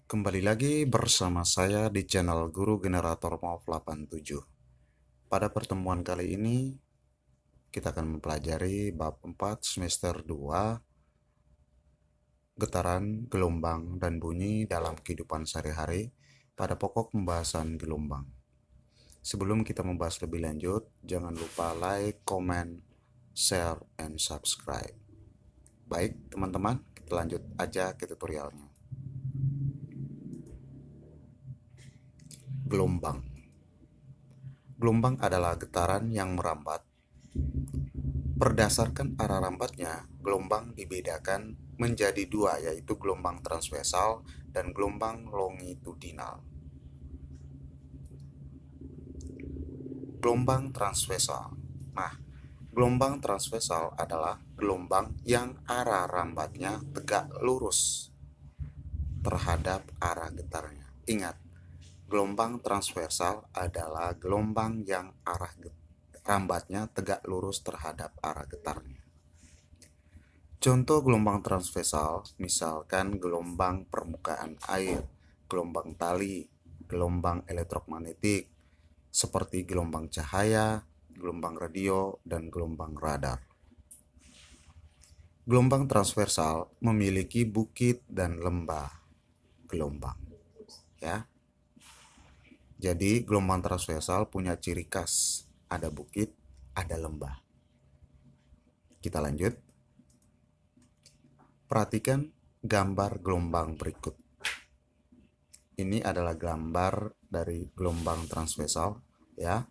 Kembali lagi bersama saya di channel Guru Generator MAUF 87. Pada pertemuan kali ini, kita akan mempelajari bab 4 semester 2, getaran, gelombang, dan bunyi dalam kehidupan sehari-hari pada pokok pembahasan gelombang. Sebelum kita membahas lebih lanjut, jangan lupa like, comment, share, and subscribe. Baik, teman-teman, kita lanjut aja ke tutorialnya. Gelombang. Gelombang adalah getaran yang merambat. Berdasarkan arah rambatnya, gelombang dibedakan menjadi dua, yaitu gelombang transversal dan gelombang longitudinal. Gelombang transversal. Nah, gelombang transversal adalah gelombang yang arah rambatnya tegak lurus terhadap arah getarnya. Ingat, gelombang transversal adalah gelombang yang arah rambatnya tegak lurus terhadap arah getarnya. Contoh gelombang transversal, misalkan gelombang permukaan air, gelombang tali, gelombang elektromagnetik, seperti gelombang cahaya, gelombang radio, dan gelombang radar. Gelombang transversal memiliki bukit dan lembah gelombang. Ya. Jadi gelombang transversal punya ciri khas, ada bukit, ada lembah. Kita lanjut. Perhatikan gambar gelombang berikut. Ini adalah gambar dari gelombang transversal, ya.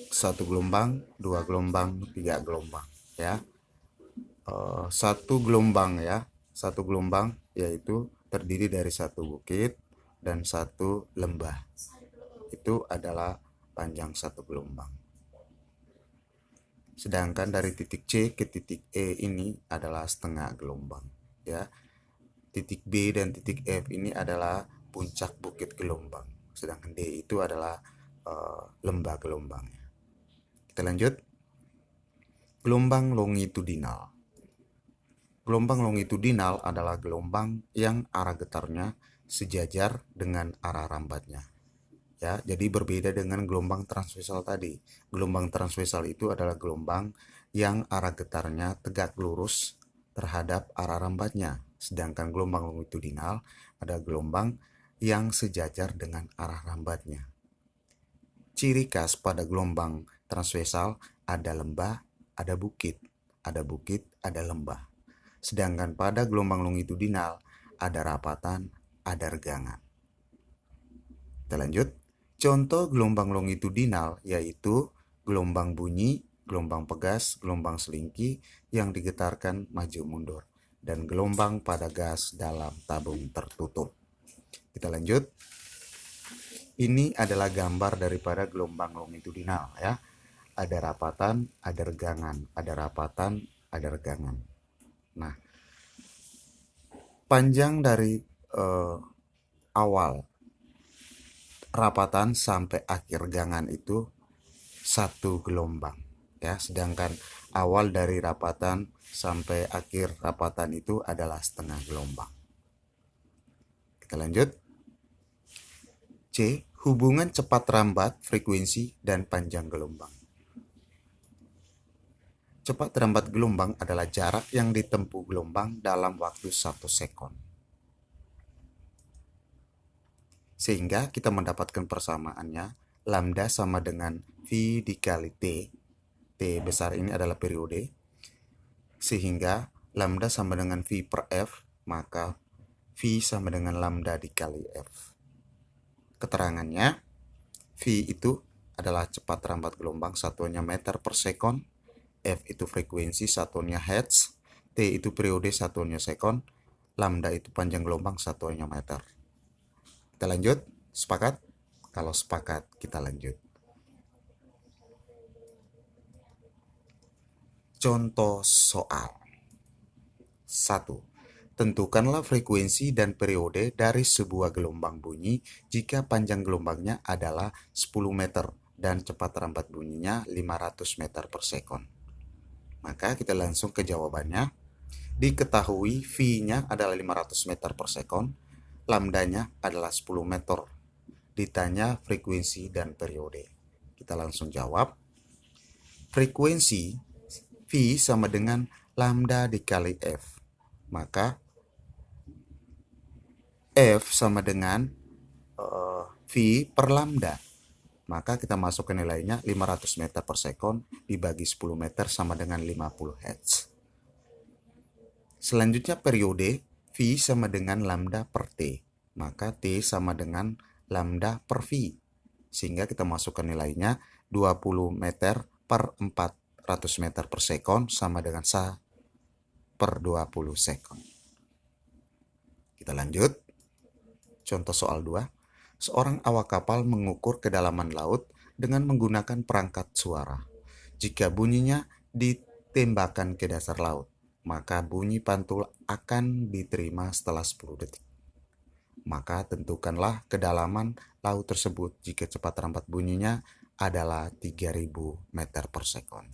Satu gelombang, dua gelombang, tiga gelombang, ya. Satu gelombang, ya. Satu gelombang yaitu terdiri dari satu bukit dan satu lembah. Itu adalah panjang satu gelombang. Sedangkan dari titik C ke titik E ini adalah setengah gelombang, ya. Titik B dan titik F ini adalah puncak bukit gelombang, sedangkan D itu adalah lembah gelombangnya. Kita lanjut. Gelombang longitudinal. Gelombang longitudinal adalah gelombang yang arah getarnya sejajar dengan arah rambatnya. Ya, jadi berbeda dengan gelombang transversal tadi. Gelombang transversal itu adalah gelombang yang arah getarnya tegak lurus terhadap arah rambatnya. Sedangkan gelombang longitudinal adalah gelombang yang sejajar dengan arah rambatnya. Ciri khas pada gelombang transversal ada lembah, ada bukit, ada lembah. Sedangkan pada gelombang longitudinal ada rapatan, ada regangan. Kita lanjut. Contoh gelombang longitudinal yaitu gelombang bunyi, gelombang pegas, gelombang selingki yang digetarkan maju mundur, dan gelombang pada gas dalam tabung tertutup. Kita lanjut. Ini adalah gambar daripada gelombang longitudinal, ya. Ada rapatan, ada regangan, ada rapatan, ada regangan. Nah, panjang dari awal rapatan sampai akhir regangan itu satu gelombang, ya. Sedangkan awal dari rapatan sampai akhir rapatan itu adalah setengah gelombang. Kita lanjut. C. Hubungan cepat rambat, frekuensi, dan panjang gelombang. Cepat rambat gelombang adalah jarak yang ditempuh gelombang dalam waktu 1 sekon. Sehingga kita mendapatkan persamaannya, lambda sama dengan V dikali T. T besar ini adalah periode. Sehingga lambda sama dengan V per F, maka V sama dengan lambda dikali F. Keterangannya, V itu adalah cepat rambat gelombang, satuannya meter per sekon. F itu frekuensi, satuannya hertz. T itu periode, satuannya sekon. Lambda itu panjang gelombang, satuannya meter. Kita lanjut. Sepakat? Kalau sepakat, kita lanjut. Contoh soal. 1. Tentukanlah frekuensi dan periode dari sebuah gelombang bunyi jika panjang gelombangnya adalah 10 meter dan cepat rambat bunyinya 500 meter per sekon. Maka kita langsung ke jawabannya. Diketahui V-nya adalah 500 meter per sekon, lambdanya adalah 10 meter. Ditanya frekuensi dan periode. Kita langsung jawab. Frekuensi V sama dengan lambda dikali F. Maka F sama dengan V per lambda. Maka kita masukkan nilainya 500 meter per sekon dibagi 10 meter sama dengan 50 Hz. Selanjutnya periode, V sama dengan lambda per T. Maka T sama dengan lambda per V. Sehingga kita masukkan nilainya 20 meter per 400 meter per sekon sama dengan 1 per 20 sekon. Kita lanjut. Contoh soal 2. Seorang awak kapal mengukur kedalaman laut dengan menggunakan perangkat suara. Jika bunyinya ditembakkan ke dasar laut, maka bunyi pantul akan diterima setelah 10 detik. Maka tentukanlah kedalaman laut tersebut jika cepat rampat bunyinya adalah 3000 meter per sekon.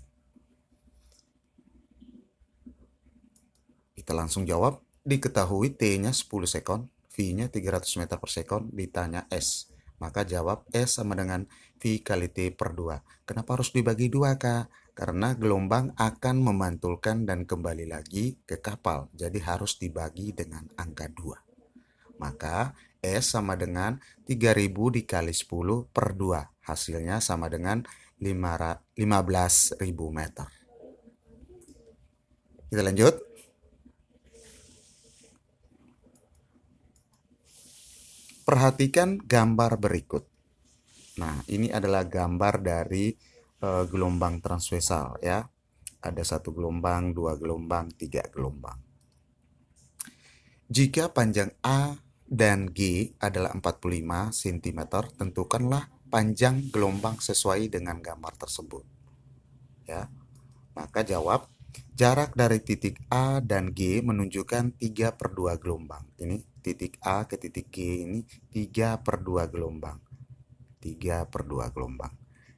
Kita langsung jawab. Diketahui T-nya 10 sekon, V-nya 300 meter per sekon, ditanya S. Maka jawab S sama dengan V kali T per 2. Kenapa harus dibagi 2, Kak? Karena gelombang akan memantulkan dan kembali lagi ke kapal. Jadi harus dibagi dengan angka 2. Maka S sama dengan 3000 dikali 10 per 2. Hasilnya sama dengan 15.000 meter. Kita lanjut. Perhatikan gambar berikut. Nah, ini adalah gambar dari gelombang transversal ya. Ada 1 gelombang, 2 gelombang, 3 gelombang. Jika panjang A dan G adalah 45 cm, tentukanlah panjang gelombang sesuai dengan gambar tersebut. Ya. Maka jawab, jarak dari titik A dan G menunjukkan 3 per 2 gelombang. Ini titik A ke titik G ini 3 per 2 gelombang. 3 per 2 gelombang.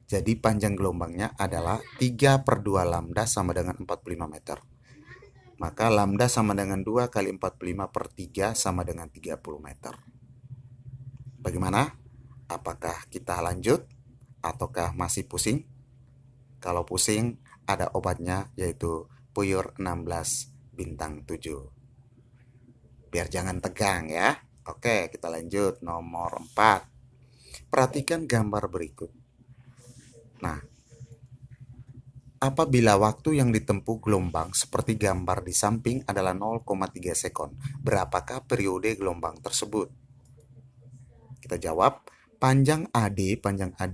Jadi panjang gelombangnya adalah 3 per 2 lambda sama dengan 45 meter. Maka lambda sama dengan 2 kali 45 per 3 sama dengan 30 meter. Bagaimana? Apakah kita lanjut ataukah masih pusing? Kalau pusing, ada obatnya yaitu Puyur 16 bintang 7. Biar jangan tegang ya. Oke, kita lanjut. Nomor 4. Perhatikan gambar berikut. Nah, apabila waktu yang ditempuh gelombang seperti gambar di samping adalah 0,3 sekon, berapakah periode gelombang tersebut? Kita jawab, panjang AD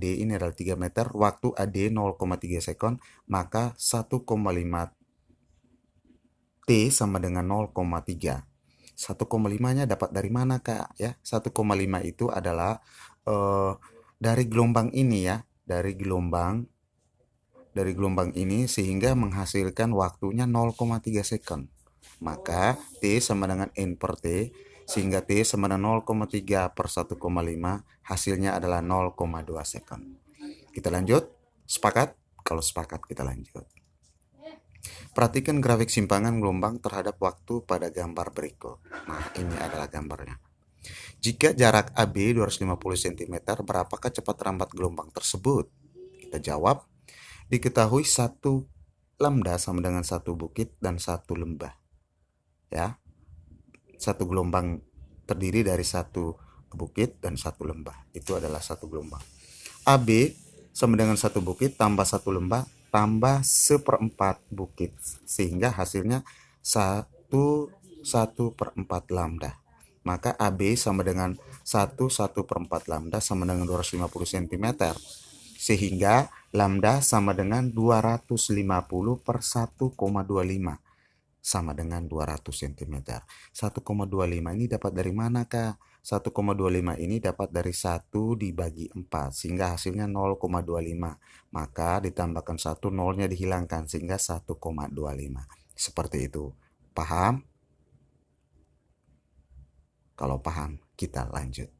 ini adalah 3 meter, waktu AD 0,3 sekon, maka 1,5 T sama dengan 0,3. 1,5-nya dapat dari mana, Kak? Ya, 1,5 itu adalah dari gelombang ini ya, dari gelombang ini sehingga menghasilkan waktunya 0,3 sekon. Maka T sama dengan N per T, sehingga T sama dengan 0,3 per 1,5, hasilnya adalah 0,2 sekon. Kita lanjut. Sepakat? Kalau sepakat kita lanjut. Perhatikan grafik simpangan gelombang terhadap waktu pada gambar berikut. Nah, ini adalah gambarnya. Jika jarak AB 250 cm, berapakah cepat rambat gelombang tersebut? Kita jawab, diketahui 1 lambda sama dengan 1 bukit dan 1 lembah. Ya. 1 gelombang terdiri dari 1 bukit dan 1 lembah. Itu adalah 1 gelombang. AB sama dengan 1 bukit tambah 1 lembah tambah 1/4 bukit, sehingga hasilnya 1/4 lambda. Maka AB sama dengan 1/4 lambda sama dengan 250 cm, sehingga lambda sama dengan 250 per 1,25 sama dengan 200 cm. 1,25 ini dapat dari mana, Kak? 1,25 ini dapat dari 1 dibagi 4, sehingga hasilnya 0,25. Maka ditambahkan 1, nolnya dihilangkan, sehingga 1,25. Seperti itu. Paham? Kalau paham, kita lanjut.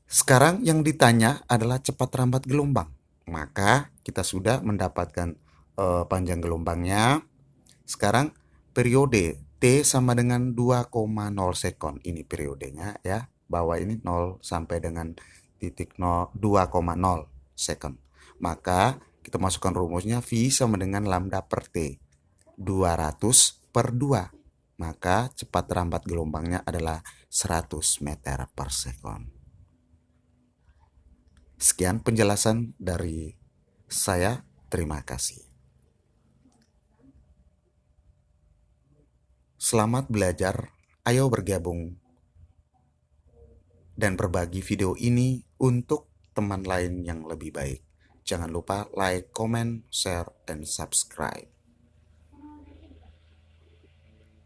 Sekarang yang ditanya adalah cepat rambat gelombang. Maka kita sudah mendapatkan panjang gelombangnya, Sekarang periode T sama dengan 2,0 sekon. Ini periodenya ya. Bawah ini 0 sampai dengan titik 0, 2,0 sekon. Maka kita masukkan rumusnya V sama dengan lambda per T. 200 per 2. Maka cepat rambat gelombangnya adalah 100 meter per sekon. Sekian penjelasan dari saya. Terima kasih. Selamat belajar. Ayo bergabung dan berbagi video ini untuk teman lain yang lebih baik. Jangan lupa like, comment, share, dan subscribe.